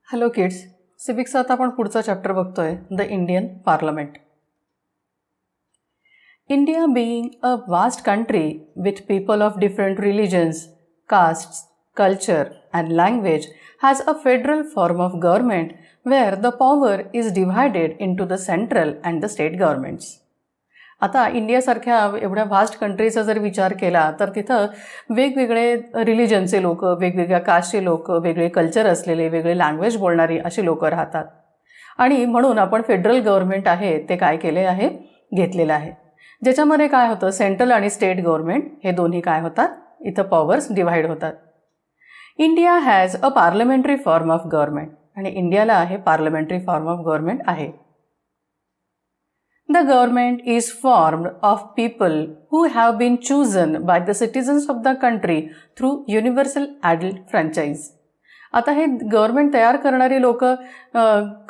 Hello kids, civics आता आपण पुढचा चॅप्टर बघतोय, the Indian parliament. India being a vast country with people of different religions, castes, culture and language has a federal form of government where the power is divided into the central and the state governments. आता इंडियासारख्या एवढ्या vast कंट्रीचा जर विचार केला तर तिथं वेगवेगळे रिलिजनचे लोक, वेगवेगळ्या कास्टचे लोक, वेगळे कल्चर असलेले, वेगळे लँग्वेज बोलणारी अशी लोक राहतात. आणि म्हणून आपण फेडरल गव्हर्नमेंट आहे ते काय केले आहे, घेतलेलं आहे, ज्याच्यामध्ये काय होतं, सेंट्रल आणि स्टेट गव्हर्नमेंट हे दोन्ही काय होतात, इथं पॉवर्स डिव्हाइड होतात. India has a parliamentary form of government आणि इंडियाला हे पार्लमेंटरी फॉर्म ऑफ गव्हर्नमेंट आहे. The government is formed of people who have been chosen by the citizens of the country through universal adult franchise. आता हे government तयार करणारी लोक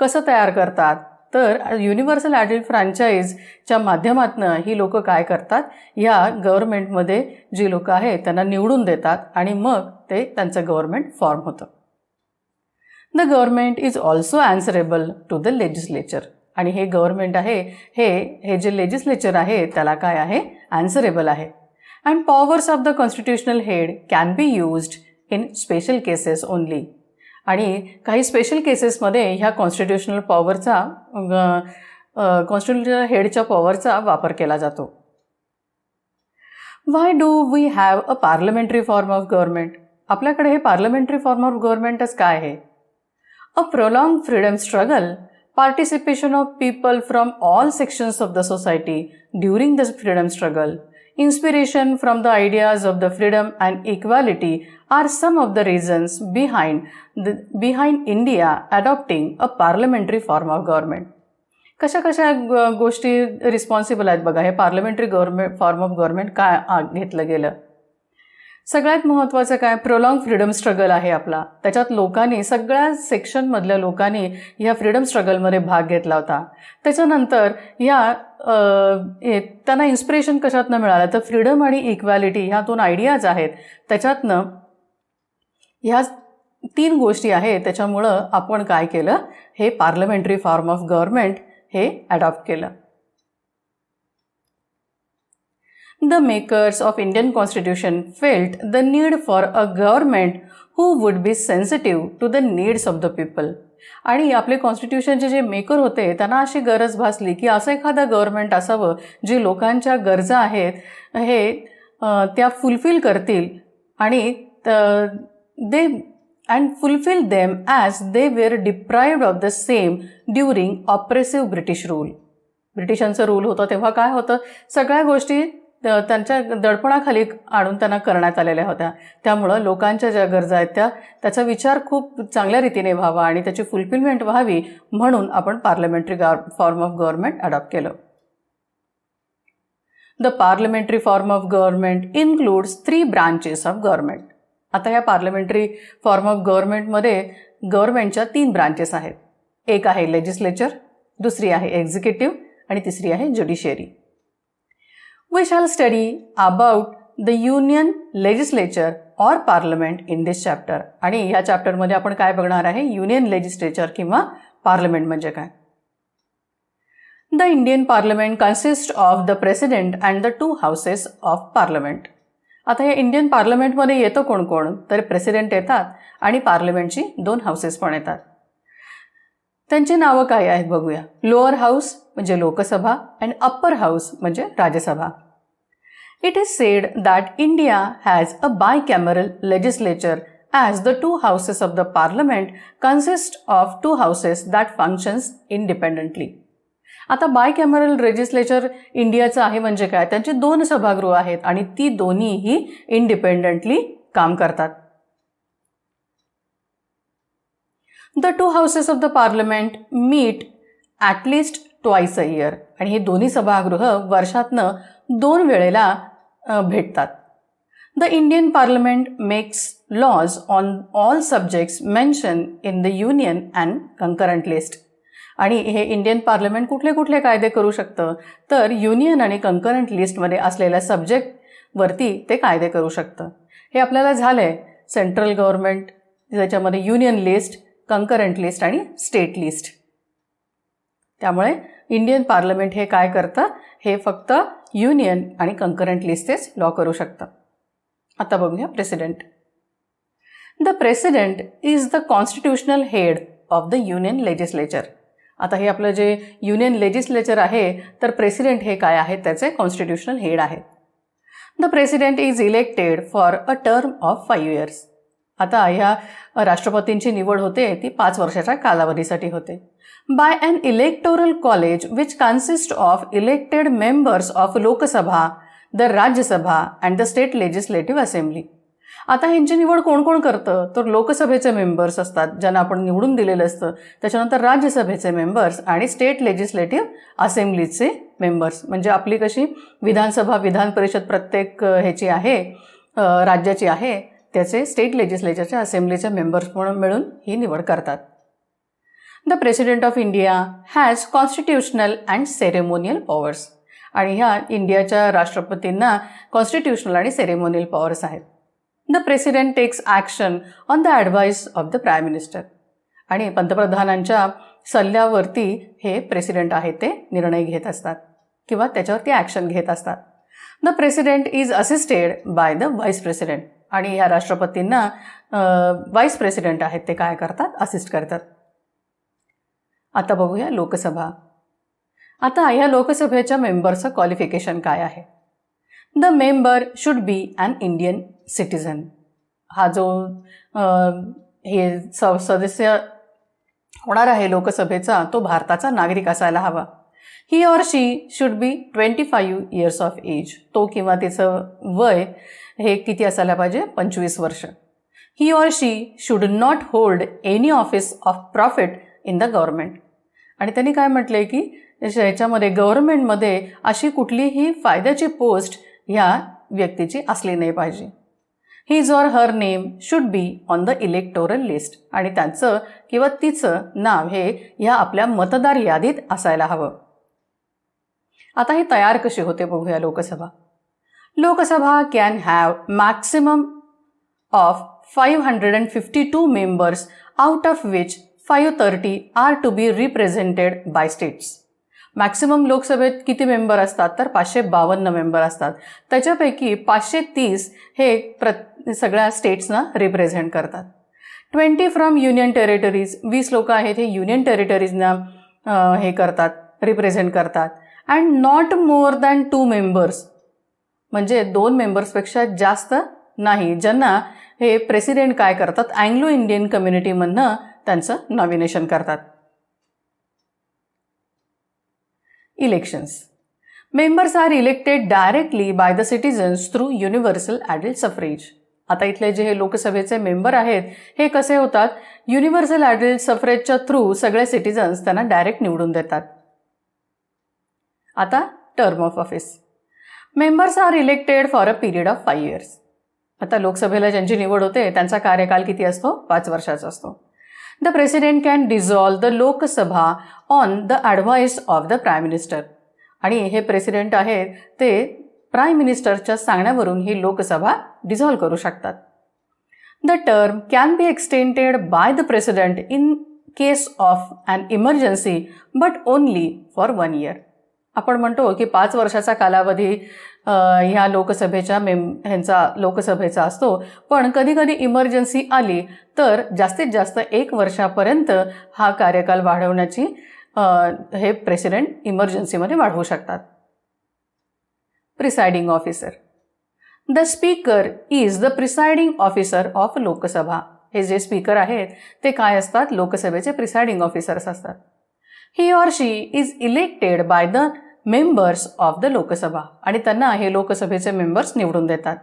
कसं तयार करतात तर युनिव्हर्सल ॲडल्ट फ्रँचाईजच्या माध्यमातून ही लोक काय करतात, ह्या गव्हर्नमेंटमध्ये जी लोक आहेत त्यांना निवडून देतात आणि मग ते त्यांचं गव्हर्नमेंट फॉर्म होतं. The government is also answerable to the legislature आणि हे गव्हर्नमेंट आहे हे जे लेजिस्लेचर आहे त्याला काय आहे, ॲन्सरेबल आहे. And powers of the constitutional head can be used in special cases only. आणि काही स्पेशल केसेसमध्ये ह्या कॉन्स्टिट्युशनल पॉवरचा कॉन्स्टिट्युशनल हेडच्या पॉवरचा वापर केला जातो. Why do we have a parliamentary form of government? आपल्याकडे हे पार्लमेंटरी फॉर्म ऑफ गव्हर्नमेंटच काय आहे? A prolong freedom struggle, participation of people from all sections of the society during the freedom struggle, inspiration from the ideas of the freedom and equality are some of the reasons behind India adopting a parliamentary form of government. कशा गोष्टी responsible आहेत बघा, हे parliamentary government form of government काय घेतलं गेलं. सगळ्यात महत्त्वाचं काय, प्रोलॉंग फ्रीडम स्ट्रगल आहे आपला. त्याच्यात लोकांनी, सगळ्या सेक्शनमधल्या लोकांनी ह्या फ्रीडम स्ट्रगलमध्ये भाग घेतला होता. त्याच्यानंतर त्यांना इन्स्पिरेशन कशातनं मिळालं तर फ्रीडम आणि इक्वॅलिटी ह्या दोन आयडियाज आहेत, त्याच्यातनं ह्या तीन गोष्टी आहेत. त्याच्यामुळं आपण काय केलं, हे पार्लमेंटरी फॉर्म ऑफ गव्हर्नमेंट हे अडॉप्ट केलं. The makers of Indian Constitution felt the need for a government who would be sensitive to the needs of the people. आणि आपले कॉन्स्टिट्यूशनचे जे मेकर होते त्यांना अशी गरज भासली की असं एखादं गव्हर्नमेंट असावं जे लोकांच्या गरजा आहेत हे त्या फुलफिल करतील आणि they and fulfil them as they were deprived of the same during oppressive British rule. ब्रिटिशांचं रूल होतं तेव्हा काय होतं, सगळ्या गोष्टी त्यांच्या दडपणाखाली आणून त्यांना करण्यात आलेल्या होत्या. त्यामुळं लोकांच्या ज्या गरजा आहेत त्याचा विचार खूप चांगल्या रीतीने व्हावा आणि त्याची फुलफिलमेंट व्हावी म्हणून आपण parliamentary form of government adopt केलं. The parliamentary form of government includes 3 branches of government. आता या पार्लमेंटरी फॉर्म ऑफ गव्हर्नमेंटमध्ये गव्हर्नमेंटच्या 3 ब्रांचेस आहेत. एक आहे लेजिस्लेचर, दुसरी आहे एक्झिक्युटिव्ह आणि तिसरी आहे judiciary. We shall study about the union legislature or parliament in this chapter. आणि ह्या चॅप्टरमध्ये आपण काय बघणार आहे, युनियन लेजिस्लेचर किंवा पार्लमेंट म्हणजे काय. The Indian parliament consists of the president and the 2 houses of parliament. आता या इंडियन पार्लमेंटमध्ये येतं कोण कोण तर प्रेसिडेंट येतात आणि पार्लमेंटची 2 हाऊसेस पण येतात. त्यांची नावं काय आहेत बघूया. लोअर हाऊस म्हणजे लोकसभा अँड अप्पर हाऊस म्हणजे Rajya Sabha. It is said that India has a bicameral legislature as the 2 houses of the parliament consist of 2 houses that functions independently. आता बायकॅमरल लेजिस्लेचर इंडियाचं आहे म्हणजे काय, त्यांची 2 सभागृह आहेत आणि ती दोन्हीही इंडिपेंडंटली काम करतात. The 2 houses of the parliament meet at least twice a year. आणि हे दोन्ही सभागृह वर्षातनं 2 वेळेला भेटतात. The Indian parliament makes laws on all subjects mentioned in the union and concurrent list. आणि हे इंडियन पार्लमेंट कुठले कुठले कायदे करू शकतं तर युनियन आणि कंकरंट लिस्टमध्ये असलेल्या सब्जेक्टवरती ते कायदे करू शकतं. हे आपल्याला झालंय सेंट्रल गव्हर्नमेंट, त्याच्यामध्ये युनियन लिस्ट कंकरंट लिस्ट आणि स्टेट लिस्ट. त्यामुळे इंडियन पार्लमेंट हे काय करतं, हे फक्त युनियन आणि कंकरंट लिस्टेच लॉ करू शकतं. आता बघूया president. The president is the constitutional head of the union legislature. आता हे आपलं जे युनियन लेजिस्लेचर आहे, तर प्रेसिडेंट हे काय आहे, त्याचे कॉन्स्टिट्युशनल हेड आहे. The president is elected for a term of 5 years. आता ह्या राष्ट्रपतींची निवड होते ती 5 वर्षाच्या कालावधीसाठी होते. By an electoral college which consist of elected members of Lok Sabha, the Rajya Sabha and the state legislative assembly. आता ह्यांची निवड कोण कोण करतं, तर लोकसभेचे मेंबर्स असतात ज्यांना आपण निवडून दिलेलं असतं, त्याच्यानंतर राज्यसभेचे मेंबर्स आणि स्टेट लेजिस्लेटिव्ह असेंब्लीचे मेंबर्स. म्हणजे आपली कशी विधानसभा, विधान परिषद प्रत्येक ह्याची आहे, राज्याची आहे, त्याचे स्टेट लेजिस्लेचरच्या असेंब्लीचे मेंबर्स म्हणून मिळून ही निवड करतात. The president of India has constitutional and ceremonial powers. आणि ह्या इंडियाच्या राष्ट्रपतींना कॉन्स्टिट्युशनल आणि सेरेमोनियल पॉवर्स आहेत. The president takes action on the advice of the prime minister. आणि पंतप्रधानांच्या सल्ल्यावरती हे प्रेसिडेंट आहे ते निर्णय घेत असतात किंवा त्याच्यावरती ॲक्शन घेत असतात. The president is assisted by the vice president. आणि ह्या राष्ट्रपतींना व्हाईस प्रेसिडेंट आहेत ते काय करतात, असिस्ट करतात. आता बघूया लोकसभा. आता ह्या लोकसभेच्या मेंबरचं क्वालिफिकेशन काय आहे. The member should be an Indian citizen. हा जो हे सदस्य होणार आहे लोकसभेचा, तो भारताचा नागरिक असायला हवा. He or she should be 25 years of age. तो किंवा तिचं वय हे किती असायला पाहिजे, 25 वर्ष. He or she should not hold any office of profit in the government. आणि त्यांनी काय म्हटलं आहे की ह्याच्यामध्ये गव्हर्नमेंटमध्ये अशी कुठलीही फायद्याची पोस्ट ह्या व्यक्तीची असली नाही पाहिजे. His or her name should be on the electoral list. आणि त्यांचं किंवा तिचं नाव हे ह्या आपल्या मतदार यादीत असायला हवं. आता ही तयार कशी होते बघूया Lok Sabha. Lok Sabha can have maximum of 552 members, out of which 530 are to be represented by states. Maximum लोकसभेत किती मेंबर असतात, तर 552 मेंबर असतात. त्याच्यापैकी 530 हे सगळ्या स्टेट्सना रिप्रेझेंट करतात. 20 फ्रॉम युनियन टेरिटरीज. 20 लोक आहेत हे युनियन टेरिटरीजना हे करतात, रिप्रेझेंट करतात. And not more than 2 members. म्हणजे 2 मेंबर्सपेक्षा जास्त नाही, ज्यांना हे प्रेसिडेंट काय करतात, अँग्लो इंडियन कम्युनिटीमधनं त्यांचं नॉमिनेशन करतात. Elections. Members are elected directly by the citizens through universal adult suffrage. आता इथले जे हे लोकसभेचे मेंबर आहेत हे कसे होतात, युनिव्हर्सल ॲडल्ट सफ्रेजच्या थ्रू सगळे सिटिझन्स त्यांना डायरेक्ट निवडून देतात. आता term of office. Members are elected for a period of 5 years. आता लोकसभेला ज्यांची निवड होते त्यांचा कार्यकाल किती असतो, 5 वर्षाचा असतो. The president can dissolve the Lok Sabha on the advice of the prime minister. आणि हे प्रेसिडेंट आहेत ते प्राईम मिनिस्टरच्या सांगण्यावरून ही लोकसभा डिझॉल्व करू शकतात. The term can be extended by the president in case of an emergency but only for 1 year. आपण म्हणतो की 5 वर्षाचा कालावधी ह्या लोकसभेच्या ह्यांचा लोकसभेचा असतो, पण कधी कधी इमर्जन्सी आली तर जास्तीत जास्त 1 वर्षापर्यंत हा कार्यकाल वाढवण्याची हे प्रेसिडेंट इमर्जन्सीमध्ये वाढवू शकतात. Presiding officer. The speaker is the presiding officer of Lok Sabha. हे जे स्पीकर आहेत ते काय असतात, लोकसभेचे प्रिसाइडिंग ऑफिसर्स असतात. He or she is elected by the members of the Lok Sabha. आणि त्यांना हे लोकसभेचे मेंबर्स निवडून देतात.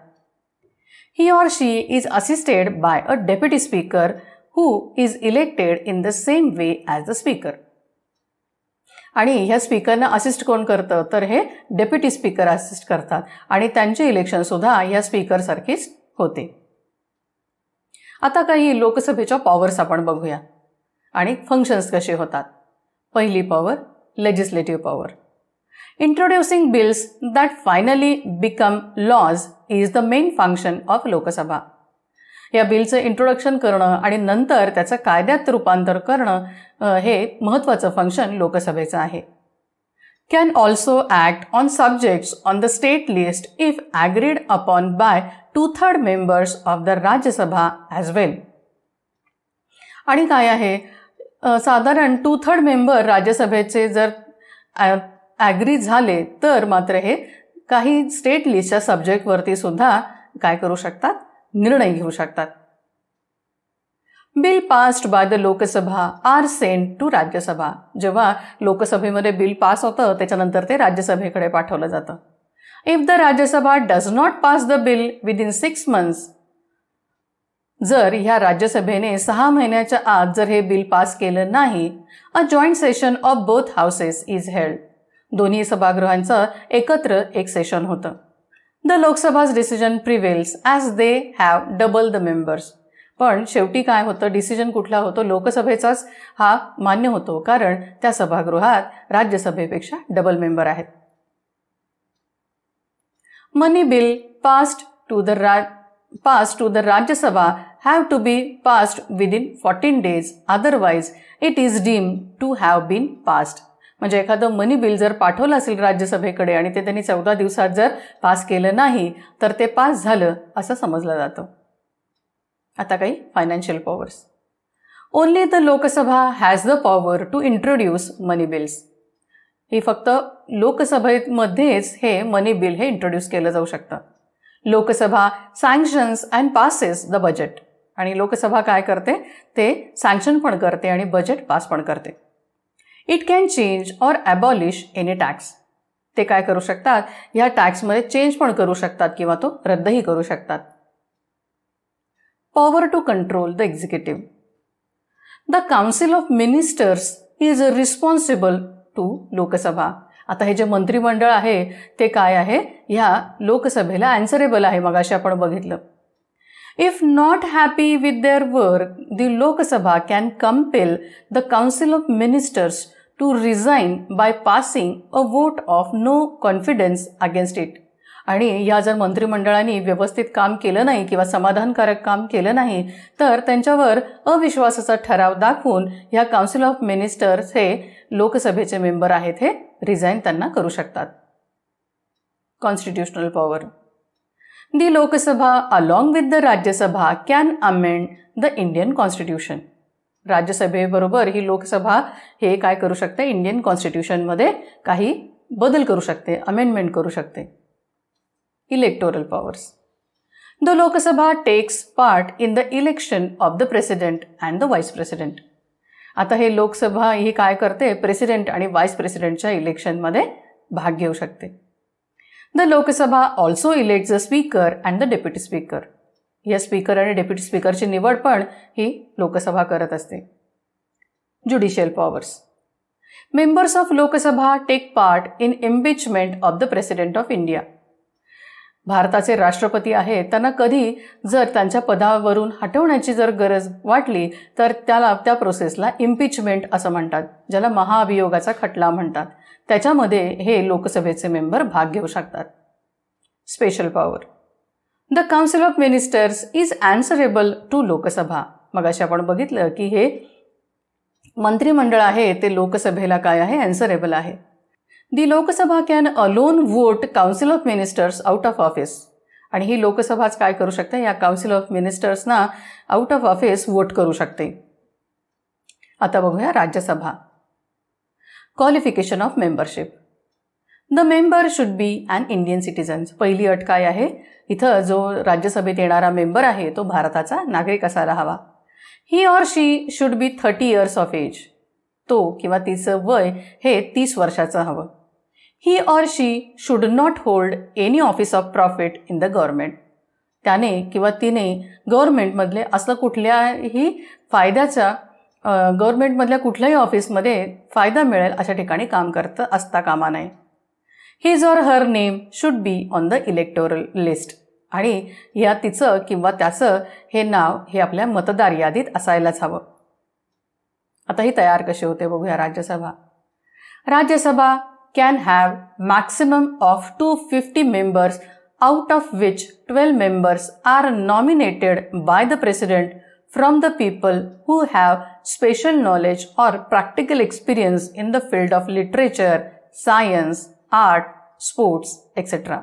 He or she is assisted by a deputy speaker who is elected in the same way as the speaker. आणि ह्या स्पीकरना assist कोण करतं, तर हे डेप्युटी स्पीकर असिस्ट करतात आणि त्यांचे इलेक्शनसुद्धा ह्या स्पीकरसारखीच होते. आता काही लोकसभेच्या पॉवर्स आपण बघूया आणि फंक्शन्स कसे होतात. पहिली power, legislative power. Introducing bills that finally become laws is the main function of Lok Sabha. या बिलचं इंट्रोडक्शन करणं आणि नंतर त्याचं कायद्यात रूपांतर करणं हे महत्त्वाचं फंक्शन लोकसभेचं आहे. Can also act on subjects on the state list if agreed upon by 2/3 members of the Rajya Sabha as well. आणि काय आहे, साधारण 2/3 मेंबर राज्यसभेचे जर ॲग्री झाले तर मात्र हे काही स्टेट लिस्टच्या सब्जेक्टवरती सुद्धा काय करू शकतात, निर्णय घेऊ शकतात. Bill passed by the Lok Sabha are sent to Rajya Sabha. जेव्हा लोकसभेमध्ये बिल पास होतं त्याच्यानंतर ते राज्यसभेकडे पाठवलं जातं. If the Rajya Sabha does not pass the bill within 6 months, जर ह्या राज्यसभेने 6 महिन्याच्या आत जर हे बिल पास केलं नाही, a joint session of both houses is held. दोन्ही सभागृहांचं एकत्र एक सेशन होतं. The Lok Sabha's decision prevails as they have double the members. पण शेवटी काय होतं, डिसिजन कुठला होतो, लोकसभेचाच हा मान्य होतो, कारण त्या सभागृहात राज्यसभेपेक्षा डबल मेंबर आहेत. Money bill passed to the Rajya Sabha have to be passed within 14 days, otherwise it is deemed to have been passed. म्हणजे एखादं मनी बिल जर पाठवलं असेल राज्यसभेकडे आणि ते त्यांनी 14 दिवसात जर पास केलं नाही तर ते पास झालं असं समजलं जातं. आता काही financial powers. Only the Lok Sabha has the power to introduce money bills. ही फक्त लोकसभेमध्येच हे मनी बिल हे इंट्रोड्यूस केलं जाऊ शकतं. Lok Sabha sanctions and passes the budget. आणि लोकसभा काय करते, ते सँक्शन पण करते आणि बजेट पास पण करते. It can change or abolish any tax. ते काय करू शकतात, ह्या टॅक्समध्ये चेंज पण करू शकतात किंवा तो रद्दही करू शकतात. Power to control the executive. The council of ministers is responsible to Lok Sabha. आता हे जे मंत्रिमंडळ आहे ते काय आहे, ह्या लोकसभेला ॲन्सरेबल आहे. मगाशी आपण बघितलं. If not happy with their work, the Lok Sabha can compel the council of ministers to resign by passing a vote of no confidence against it. आणि या जर मंत्रिमंडळाने व्यवस्थित काम केलं नाही किंवा समाधानकारक काम केलं नाही तर त्यांच्यावर अविश्वासाचा ठराव दाखवून ह्या काउन्सिल ऑफ मिनिस्टर्स हे लोकसभेचे मेंबर आहेत हे रिझाईन त्यांना करू शकतात. Constitutional power. The Lok Sabha along with the Rajya Sabha can amend the Indian constitution. राज्यसभेबरोबर ही लोकसभा हे काय करू शकते, इंडियन कॉन्स्टिट्यूशनमध्ये काही बदल करू शकते, अमेंडमेंट करू शकते. Electoral powers. The Lok Sabha takes part in the election of the president and the vice president. आता हे लोकसभा ही काय करते, प्रेसिडेंट आणि व्हाईस प्रेसिडेंटच्या इलेक्शनमध्ये भाग घेऊ शकते. The Lok Sabha also elects the speaker and the deputy speaker. या स्पीकर आणि डेप्युटी स्पीकरची निवड पण ही लोकसभा करत असते. Judicial powers. Members of Lok Sabha take part in impeachment of the president of India. भारताचे राष्ट्रपती आहेत, त्यांना कधी जर त्यांच्या पदावरून हटवण्याची जर गरज वाटली तर त्या प्रोसेसला इम्पिचमेंट असं म्हणतात, ज्याला महाअभियोगाचा खटला म्हणतात. त्याच्यामध्ये हे लोकसभेचे मेंबर भाग घेऊ शकतात. Special power. The council of ministers is answerable to Lok Sabha. मग असे आपण बघितलं की हे मंत्रिमंडळ आहे ते लोकसभेला काय आहे, ॲन्सरेबल आहे. The Lok Sabha can alone vote council of ministers out of office. आणि ही लोकसभाच काय करू शकते, या काउन्सिल ऑफ मिनिस्टर्सना आउट ऑफ ऑफिस वोट करू शकते. आता बघूया Rajya Sabha. Qualification of membership. The member should be an Indian citizens. पहिली अट काय आहे, इथं जो राज्यसभेत येणारा मेंबर आहे तो भारताचा नागरिक असायला हवा. He or she should be 30 years of age. तो किंवा तिचं वय हे 30 वर्षाचं हवं. He or she should not hold any office of profit in the government. त्याने किंवा तिने गव्हर्नमेंटमधले असं कुठल्याही फायद्याच्या गव्हर्नमेंटमधल्या कुठल्याही ऑफिसमध्ये फायदा मिळेल अशा ठिकाणी काम करत असता कामा नये. His or her name should be on the electoral list. आणि या तिचं किंवा त्याचं हे नाव हे आपल्या मतदार यादीत असायलाच हवं. आता ही तयार कशी होते बघूया Rajya Sabha. Rajya Sabha can have maximum of 250 members out of which 12 members are nominated by the President from the people who have special knowledge or practical experience in the field of literature, science, art, sports, etc.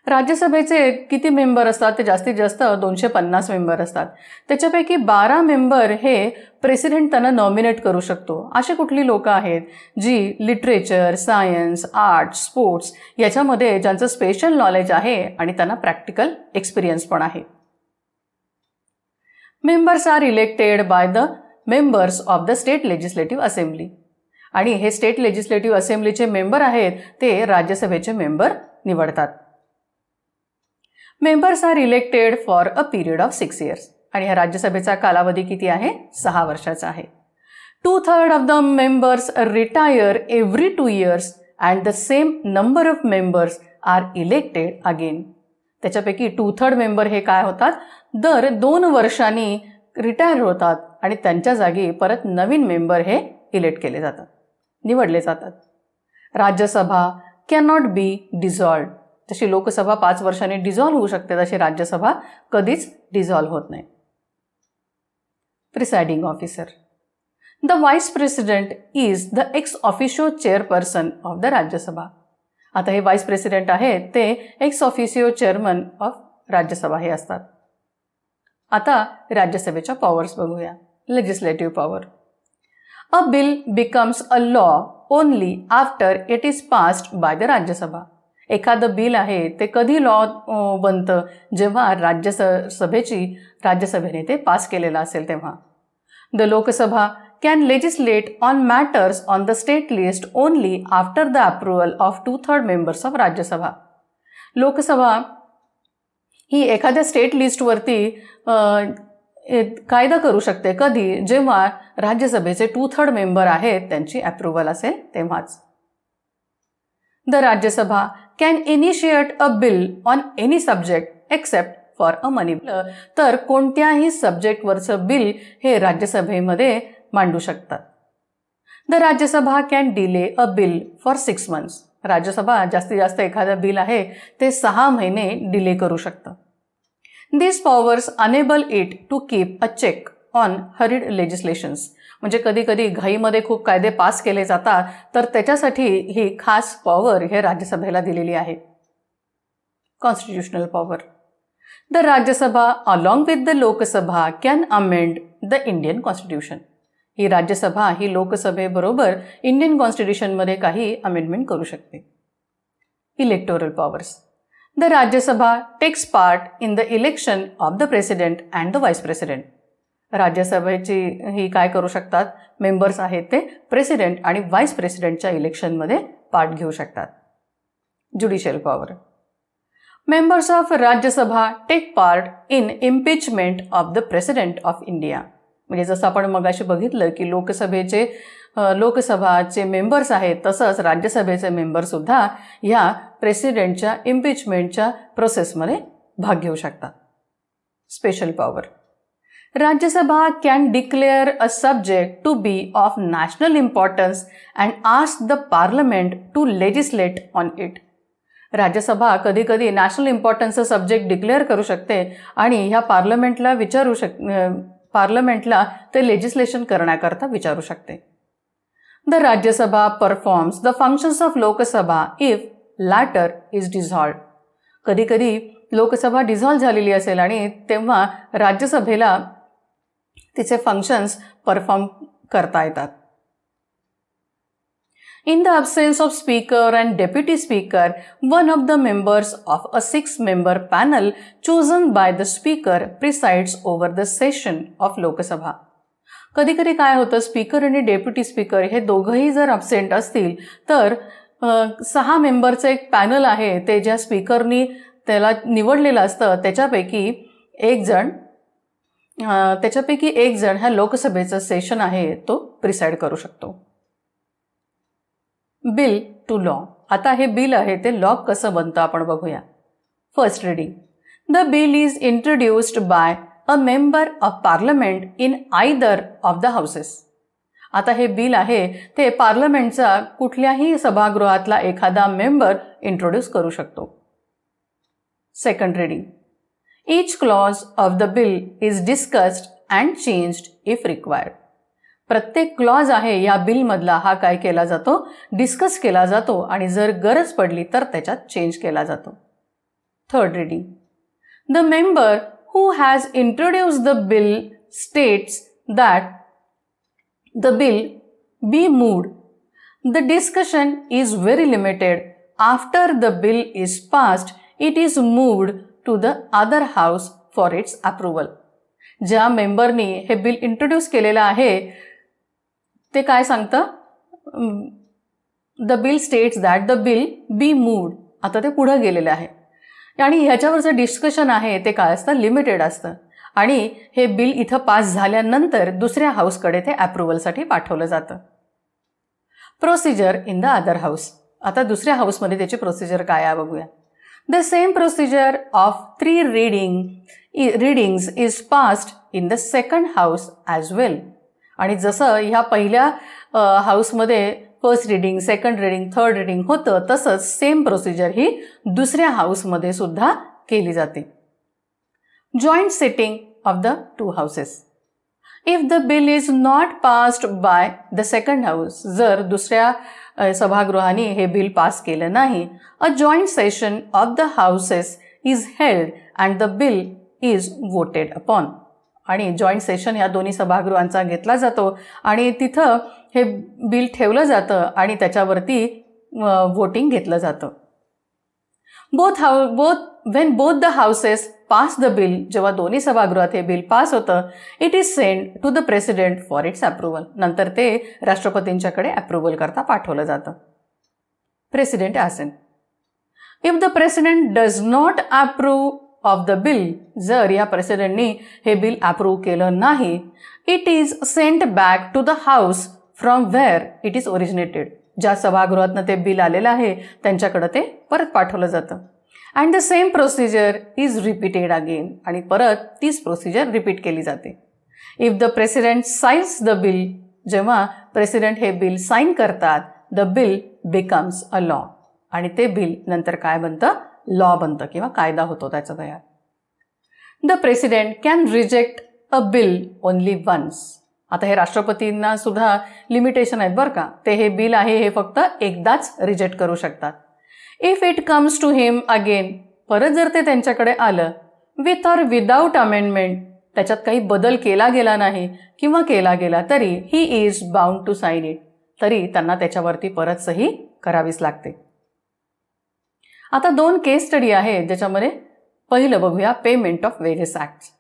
राज्यसभेचे किती member असतात ते जास्तीत जास्त 250 member असतात. त्याच्यापैकी 12 member हे president त्यांना नॉमिनेट करू शकतो. अशी कुठली लोक आहेत जी लिटरेचर, सायन्स, आर्ट, स्पोर्ट्स याच्यामध्ये ज्यांचं स्पेशल नॉलेज आहे आणि त्यांना प्रॅक्टिकल एक्सपिरियन्स पण आहे. Members are elected by the members of the state legislative assembly. आणि हे स्टेट लेजिस्लेटिव्ह असेंब्लीचे मेंबर आहेत ते राज्यसभेचे मेंबर निवडतात. Members are elected for a period of 6 years. आणि ह्या राज्यसभेचा कालावधी किती आहे? 6 वर्षाचा आहे. 2/3 of the members retire every 2 years and the same number of members are elected again. त्याच्यापैकी 2/3 मेंबर हे काय होतात? दर 2 वर्षांनी रिटायर होतात आणि त्यांच्या जागी परत नवीन मेंबर हे इलेक्ट केले जातात, निवडले जातात. Rajya Sabha cannot be dissolved. जशी लोकसभा 5 वर्षांनी डिझॉल्व्ह होऊ शकते तशी राज्यसभा कधीच डिझॉल्व्ह होत नाही. Presiding officer. The vice president is the ex officio chairperson of the Rajya Sabha. आता हे व्हाईस प्रेसिडेंट आहेत ते ex officio chairman of Rajya Sabha हे असतात. आता राज्यसभेच्या पॉवर्स बघूया. Legislative power. A bill becomes a law only after it is passed by the Rajya Sabha. एखादं बिल आहे ते कधी लॉ बनतं? जेव्हा राज्यसभेने ते पास केलेलं असेल तेव्हा. The Lok Sabha can legislate on matters on the state list only after the approval of 2/3 members of Rajya Sabha. Lok Sabha ही एखाद्या स्टेट लिस्टवरती कायदा करू शकते कधी? जेव्हा राज्यसभेचे 2/3 मेंबर आहेत त्यांची अप्रुव्हल असेल तेव्हाच. The Rajya Sabha can initiate a bill on any subject except for a money. तर कोणत्याही सब्जेक्टवरचं बिल हे राज्यसभेमध्ये मांडू शकतात. The Rajya Sabha can delay a bill for 6 months. Rajya Sabha जास्तीत जास्त एखादं बिल आहे ते 6 महिने डिले करू शकतं. This powers enable it to keep a check on hurried legislations. म्हणजे कधी कधी घाईमध्ये खूप कायदे पास केले जातात तर त्याच्यासाठी ही खास पॉवर हे राज्यसभेला दिलेली आहे. Constitutional power. The Rajya Sabha along with the Lok Sabha can amend the Indian constitution. ही राज्यसभा ही लोकसभेबरोबर इंडियन कॉन्स्टिट्यूशनमध्ये काही अमेंडमेंट करू शकते. Electoral powers. The Rajya Sabha takes part in the election of the president and the vice president. राज्यसभेची ही काय करू शकतात? मेंबर्स आहेत ते प्रेसिडेंट आणि व्हाईस प्रेसिडेंटच्या इलेक्शनमध्ये पार्ट घेऊ शकतात. Judicial power. Members of Rajya Sabha take part in impeachment of the president of India. म्हणजे जसं आपण मगाशी बघितलं की लोकसभाचे मेंबर्स आहेत तसंच राज्यसभेचे मेंबरसुद्धा ह्या प्रेसिडेंटच्या इम्पिचमेंटच्या प्रोसेसमध्ये भाग घेऊ शकतात. Special power. Rajya Sabha can declare a subject to be of national importance and ask the parliament to legislate on it. Rajya Sabha कधी कधी नॅशनल इम्पॉर्टन्सचं सब्जेक्ट डिक्लेअर करू शकते आणि ह्या पार्लमेंटला ते लेजिस्लेशन करण्याकरता विचारू शकते. The Rajya Sabha performs the functions of Lok Sabha if latter is dissolved. कधी कधी लोकसभा डिझॉल्व्ह झालेली असेल आणि तेव्हा राज्यसभेला तिचे फंक्शन्स परफॉर्म करता येतात. In the absence of speaker and deputy speaker, one of the members of a 6-member panel chosen by the speaker presides over the session of Lok Sabha. कधी कधी काय होतं, स्पीकर आणि डेप्युटी स्पीकर हे दोघंही जर अब्सेंट असतील तर 6 मेंबरचं एक पॅनल आहे ते ज्या स्पीकरनी त्याला निवडलेलं असतं त्याच्यापैकी एक जण ह्या लोकसभेचं सेशन आहे तो प्रिसाइड करू शकतो. Bill to law. आता हे बिल आहे ते लॉ कसं बनतं आपण बघूया. First reading. The bill is introduced by a member of parliament in either of the houses. आता हे बिल आहे ते पार्लमेंटचा कुठल्याही सभागृहातला एखादा मेंबर इंट्रोड्यूस करू शकतो. Second reading. Each clause of the bill is discussed and changed if required. प्रत्येक clause आहे या बिलमधला हा काय केला जातो, डिस्कस केला जातो आणि जर गरज पडली तर त्याच्यात चेंज केला जातो. Third reading. The member who has introduced the bill states that the bill be moved. The discussion is very limited. After the bill is passed, it is moved to the other house for its approval. ज्या मेंबरनी हे bill introduce केलेलं आहे ते काय सांगतं, the bill states that the bill be moved. आता ते पुढे गेलेलं आहे आणि ह्याच्यावरचं डिस्कशन आहे ते काय असतं, लिमिटेड असतं आणि हे बिल इथं पास झाल्यानंतर दुसऱ्या हाऊसकडे ते अप्रुव्हलसाठी पाठवलं जातं. Procedure in the other house. आता दुसऱ्या हाऊसमध्ये त्याची प्रोसिजर काय आहे बघूया. The same procedure of 3 readings is passed in the second house as well. आणि जसं ह्या पहिल्या हाऊसमध्ये first reading, second reading, third reading होतं तसंच सेम प्रोसिजर ही दुसऱ्या हाऊसमध्ये सुद्धा केली जाते. Joint sitting of the 2 houses. If the bill is not passed by the second house, जर दुसऱ्या सभागृहाने हे बिल पास केलं नाही, a joint session of the houses is held and the bill is voted upon. आणि joint session ह्या दोन्ही सभागृहांचा घेतला जातो आणि तिथं हे बिल ठेवलं जातं आणि त्याच्यावरती वोटिंग घेतलं जातं. when both the houses pass the bill, जेव्हा दोन्ही सभागृहात हे बिल पास होतं, it is send to the president for its approval. नंतर ते राष्ट्रपतींच्याकडे अप्रुव्हल करता पाठवलं जातं. प्रेसिडेंट असेल. If the president does not approve of the bill, जर या प्रेसिडेंटनी हे बिल अप्रूव्ह केलं नाही, it is sent back to the house from where it is originated. ज्या सभागृहातनं ते बिल आलेलं आहे त्यांच्याकडे ते परत पाठवलं जातं. And the same procedure is repeated again. आणि परत तीच प्रोसिजर रिपीट केली जाते. If the president signs the bill, जेव्हा प्रेसिडेंट हे बिल साईन करतात, the bill becomes a law. आणि ते बिल नंतर काय बनतं, लॉ बनतं किंवा कायदा होतो त्याचा तयार. The president can reject a bill only once. आता हे राष्ट्रपतींना सुद्धा लिमिटेशन आहेत बरं का. ते हे बिल आहे हे फक्त एकदाच रिजेक्ट करू शकतात. If it comes to him again, परत जर ते त्यांच्याकडे आलं, विथ ऑर विदाऊट अमेंडमेंट, त्याच्यात काही बदल केला गेला नाही किंवा केला गेला तरी, he is bound to sign it, तरी त्यांना त्याच्यावरती परत सही करावीच लागते. आता 2 केस स्टडी आहे ज्याच्यामध्ये पहिलं बघूया payment of wages act.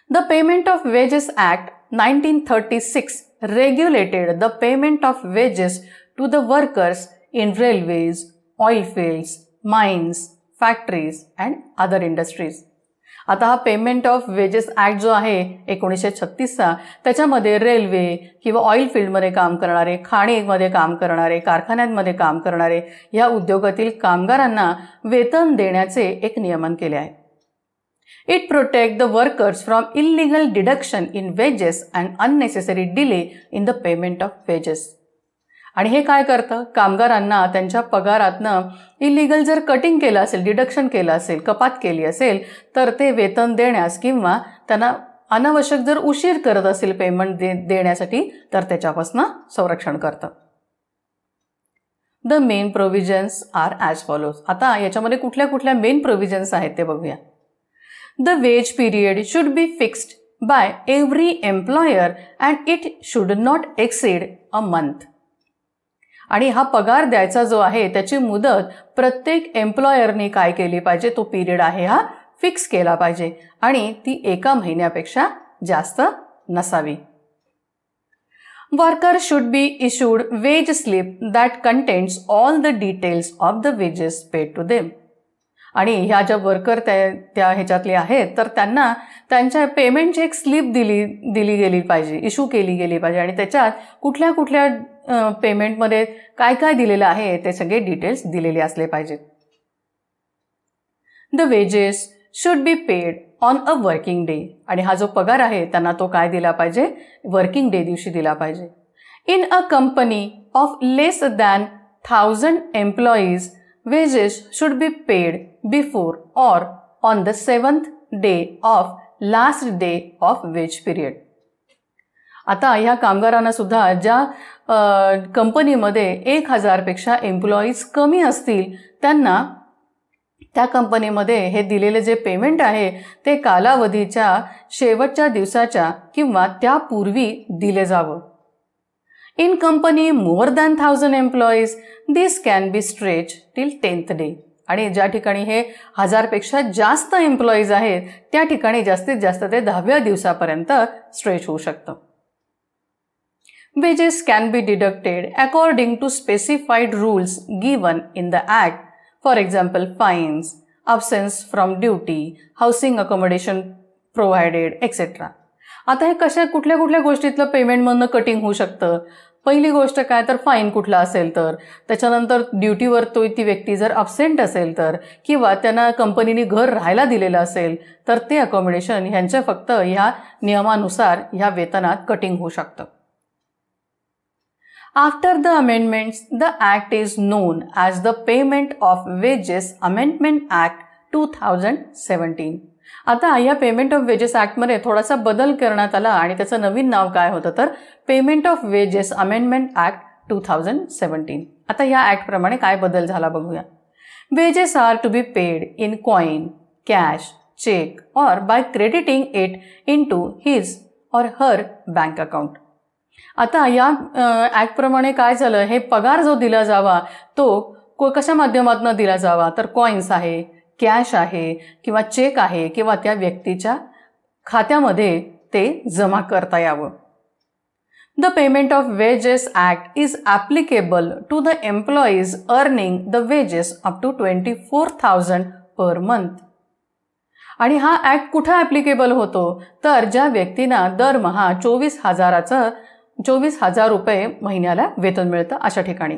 The payment of wages act 1936 regulated the payment of wages to the workers in railways, oil fields, mines, factories and other industries. आता हा पेमेंट ऑफ वेजेस ॲक्ट जो आहे 1936चा, त्याच्यामध्ये railway किंवा oil फील्डमध्ये काम करणारे, खाणीमध्ये काम करणारे, कारखान्यांमध्ये काम करणारे या उद्योगातील कामगारांना वेतन देण्याचे एक नियमन केले आहे. It protects the workers from illegal deduction in wages and unnecessary delay in the payment of wages. आणि हे काय करतं, कामगारांना त्यांच्या पगारातनं इलिगल जर कटिंग केलं असेल, डिडक्शन केलं असेल, कपात केली असेल, तर ते वेतन देण्यास किंवा त्यांना अनावश्यक जर उशीर करत असेल पेमेंट देण्यासाठी तर त्याच्यापासून संरक्षण करतं. The main provisions are as follows. आता याच्यामध्ये कुठल्या कुठल्या मेन प्रोव्हिजन्स आहेत ते बघूया. The wage period should be fixed by every employer and it should not exceed a month. आणि हा पगार द्यायचा जो आहे त्याची मुदत प्रत्येक एम्प्लॉयरनी काय केली पाहिजे, तो पिरियड आहे हा फिक्स केला पाहिजे आणि ती 1 महिन्यापेक्षा जास्त नसावी. Worker should be issued wage slip that contains all the details of the wages paid to them. आणि ह्या ज्या वर्कर त्या ह्याच्यातले आहेत तर त्यांना त्यांच्या पेमेंटची एक स्लिप दिली गेली पाहिजे, इश्यू केली गेली पाहिजे आणि त्याच्यात कुठल्या कुठल्या पेमेंटमध्ये काय काय दिलेलं आहे ते सगळे डिटेल्स दिलेले असले पाहिजेत. The wedges should be paid on a working day. आणि हा जो पगार आहे त्यांना तो काय दिला पाहिजे, वर्किंग डे दिवशी दिला पाहिजे. In a company of less than 1000 employees wages should be paid before or on the 7th day of last day of wage period. आता ह्या कामगारांना सुद्धा ज्या कंपनीमध्ये 1000 पेक्षा एम्प्लॉईज कमी असतील त्यांना त्या कंपनीमध्ये हे दिलेले जे पेमेंट आहे ते कालावधीच्या शेवटच्या दिवसाच्या किंवा त्यापूर्वी दिले जावं. In company more than 1000 employees this can be stretch till 10th day. आणि ज्या ठिकाणी हे 1000 पेक्षा जास्त एम्प्लॉईज आहेत त्या ठिकाणी जास्तीत जास्त ते 10व्या दिवसापर्यंत स्ट्रेच होऊ शकतं. Wages can be deducted according to specified rules given in the Act. For example, fines, absence from duty, housing accommodation provided, etc. आता हे कुठल्या कुठल्या गोष्टीतलं पेमेंटमधनं कटिंग होऊ शकतं. पहिली गोष्ट काय तर फाईन कुठला असेल तर, त्याच्यानंतर ड्युटीवर ती व्यक्ती जर अब्सेंट असेल तर, किंवा त्यांना कंपनीने घर राहायला दिलेलं असेल तर ते अकोमोडेशन ह्यांच्या फक्त ह्या नियमानुसार ह्या वेतनात कटिंग होऊ शकतं. After the amendments, the Act is known as the Payment of Wages Amendment Act 2017. आता या पेमेंट ऑफ वेजेस ॲक्टमध्ये थोडासा बदल करण्यात आला आणि त्याचं नवीन नाव काय होतं तर payment of wages amendment act 2017. आता या ॲक्टप्रमाणे काय बदल झाला बघूया. Wages are to be paid in coin, cash, cheque or by crediting it into his or her bank account. आता या ॲक्टप्रमाणे काय झालं, हे पगार जो दिला जावा तो कशा माध्यमातून दिला जावा तर कॉइन्स आहे, कॅश आहे किंवा चेक आहे किंवा त्या व्यक्तीच्या खात्यामध्ये ते जमा करता यावं. The payment of wages act is applicable to the employees earning the wages up to 24,000 per month. आणि हा ॲक्ट कुठं ॲप्लिकेबल होतो तर ज्या व्यक्तींना दरमहा 24,000 रुपये महिन्याला वेतन मिळतं अशा ठिकाणी.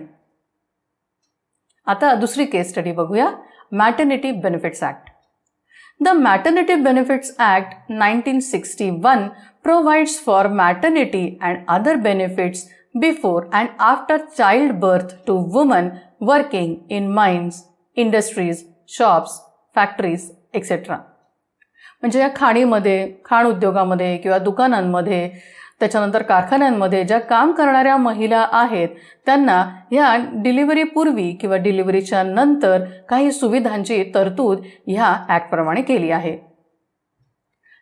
आता दुसरी केस स्टडी बघूया. Maternity benefits act. The maternity benefits act 1961 provides for maternity and other benefits before and after child birth to woman working in mines, industries, shops, factories etcetera. म्हणजे या खाण उद्योगामध्ये किंवा दुकानांमध्ये त्याच्यानंतर कारखान्यांमध्ये ज्या काम करणाऱ्या महिला आहेत त्यांना ह्या डिलिव्हरीपूर्वी किंवा डिलिव्हरीच्या नंतर काही सुविधांची तरतूद ह्या ॲक्टप्रमाणे केली आहे.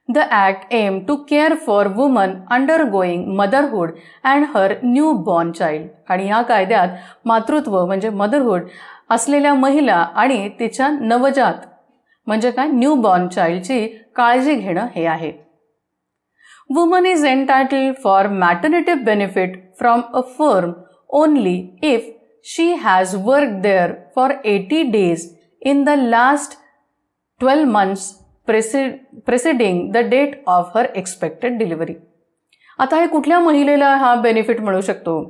The act aim to care for woman undergoing motherhood and her new born child. आणि ह्या कायद्यात मातृत्व म्हणजे मदरहूड असलेल्या महिला आणि तिच्या नवजात म्हणजे काय न्यू बॉर्न चाइल्डची काळजी घेणं हे आहे. Woman is entitled for maternity benefit from a firm only if she has worked there for 80 days in the last 12 months preceding the date of her expected delivery. आता हे कुठल्या महिलेला हा बेनिफिट मिळू शकतो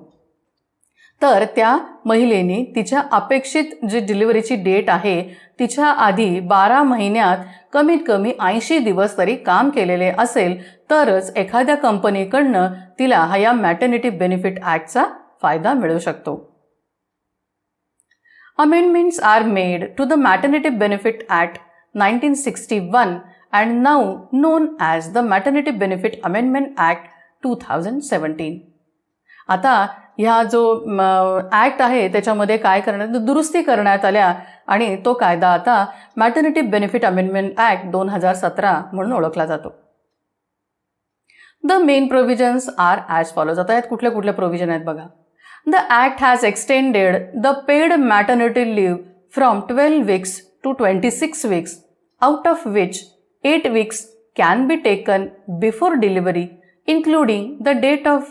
तर त्या महिलेने तिच्या अपेक्षित जी डिलिव्हरीची डेट आहे तिच्या आधी 12 महिन्यात कमीत कमी 80 दिवस तरी काम केलेले असेल तरच एखाद्या कंपनीकडनं तिला हा या मॅटर्निटी बेनिफिट ॲक्टचा फायदा मिळू शकतो. Amendments are made to the maternity benefit act 1961 and now known as the maternity benefit amendment act 2017. आता ह्या जो ॲक्ट आहे त्याच्यामध्ये काय करण्यात दुरुस्ती करण्यात आल्या आणि तो कायदा आता मॅटर्निटी बेनिफिट अमेंडमेंट ॲक्ट 2017 म्हणून ओळखला जातो. The main provisions are as follows. आता यात कुठल्या कुठल्या प्रोव्हिजन आहेत बघा. The act has extended the paid maternity leave from 12 weeks to 26 weeks, out of which 8 weeks can be taken before delivery, including the date of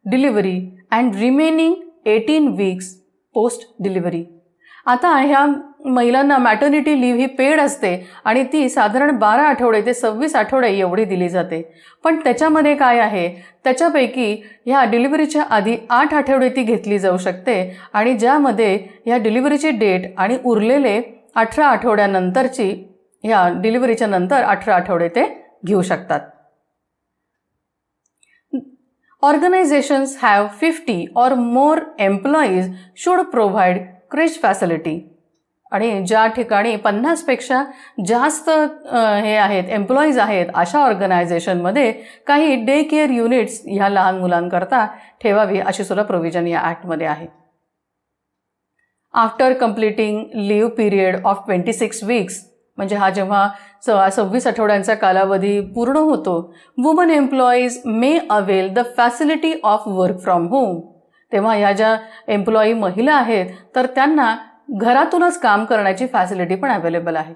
delivery and remaining 18 weeks post delivery. आता ह्या महिलांना maternity leave ही paid असते आणि ती साधारण 12 आठवडे ते 26 आठवडे एवढी दिली जाते. पण त्याच्यामध्ये काय आहे त्याच्यापैकी ह्या डिलिव्हरीच्या आधी 8 आठवडे ती घेतली जाऊ शकते आणि ज्यामध्ये ह्या डिलिव्हरीची डेट आणि उरलेले 18 आठवड्यानंतरची ह्या डिलिव्हरीच्या नंतर 18 आठवडे ते घेऊ शकतात. Organizations have 50 or more employees should provide creche facility. आणि ज्या ठिकाणी 50पेक्षा जास्त हे आहेत एम्प्लॉईज आहेत अशा ऑर्गनायझेशनमध्ये काही डे केअर युनिट्स ह्या लहान मुलांकरता ठेवावी अशी सुद्धा प्रोव्हिजन या ॲक्टमध्ये आहे. After completing leave period of 26 weeks म्हणजे हा जेव्हा 26 आठवड्यांचा कालावधी पूर्ण होतो, woman employees may avail the facility of work from home. तेव्हा ह्या ज्या एम्प्लॉई महिला आहेत तर त्यांना घरातूनच काम करण्याची फॅसिलिटी पण अवेलेबल आहे.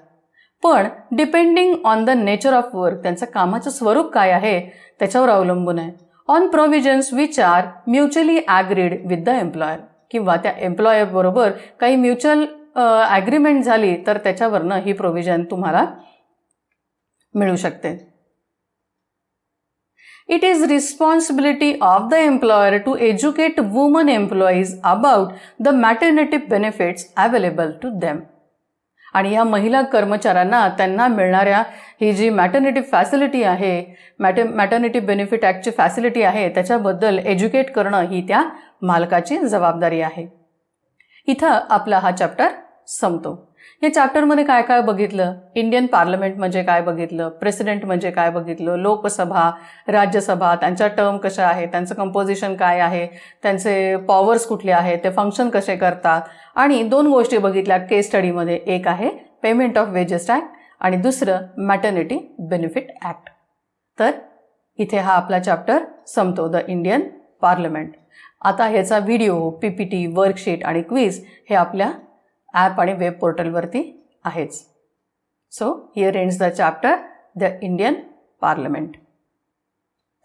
पण depending on the nature of work, त्यांचं कामाचं स्वरूप काय आहे त्याच्यावर अवलंबून आहे. On provisions which are mutually agreed with the employer, किंवा त्या एम्प्लॉयर बरोबर काही म्युच्युअल ॲग्रीमेंट झाली तर त्याच्यावरनं ही प्रोव्हिजन तुम्हाला मिळू शकते. It is responsibility of the employer to educate women employees about the maternity benefits available to them. आणि या महिला कर्मचाऱ्यांना त्यांना मिळणाऱ्या ही जी मॅटर्निटी फॅसिलिटी आहे, मॅटर्निटी बेनिफिट ॲक्टची फॅसिलिटी आहे त्याच्याबद्दल एज्युकेट करणं ही त्या मालकाची जबाबदारी आहे. इथं आपला हा चॅप्टर संपतो. या चॅप्टरमध्ये काय काय बघितलं? इंडियन पार्लमेंट म्हणजे काय बघितलं, प्रेसिडेंट म्हणजे काय बघितलं, लोकसभा, राज्यसभा, त्यांच्या टर्म कशा आहे, त्यांचं कंपोजिशन काय आहे, त्यांचे पॉवर्स कुठले आहेत, ते फंक्शन कसे करतात, आणि 2 गोष्टी बघितल्या केस स्टडीमध्ये. एक आहे पेमेंट ऑफ वेजेस ॲक्ट आणि दुसरं मॅटर्निटी बेनिफिट ॲक्ट. तर इथे हा आपला चॅप्टर संपतो, द इंडियन पार्लमेंट. आता ह्याचा व्हिडिओ, PPT, वर्कशीट आणि क्विज हे आपल्या ॲप आणि वेब पोर्टलवरती आहेच. So here ends the chapter the Indian parliament.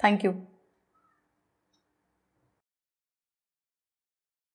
Thank you.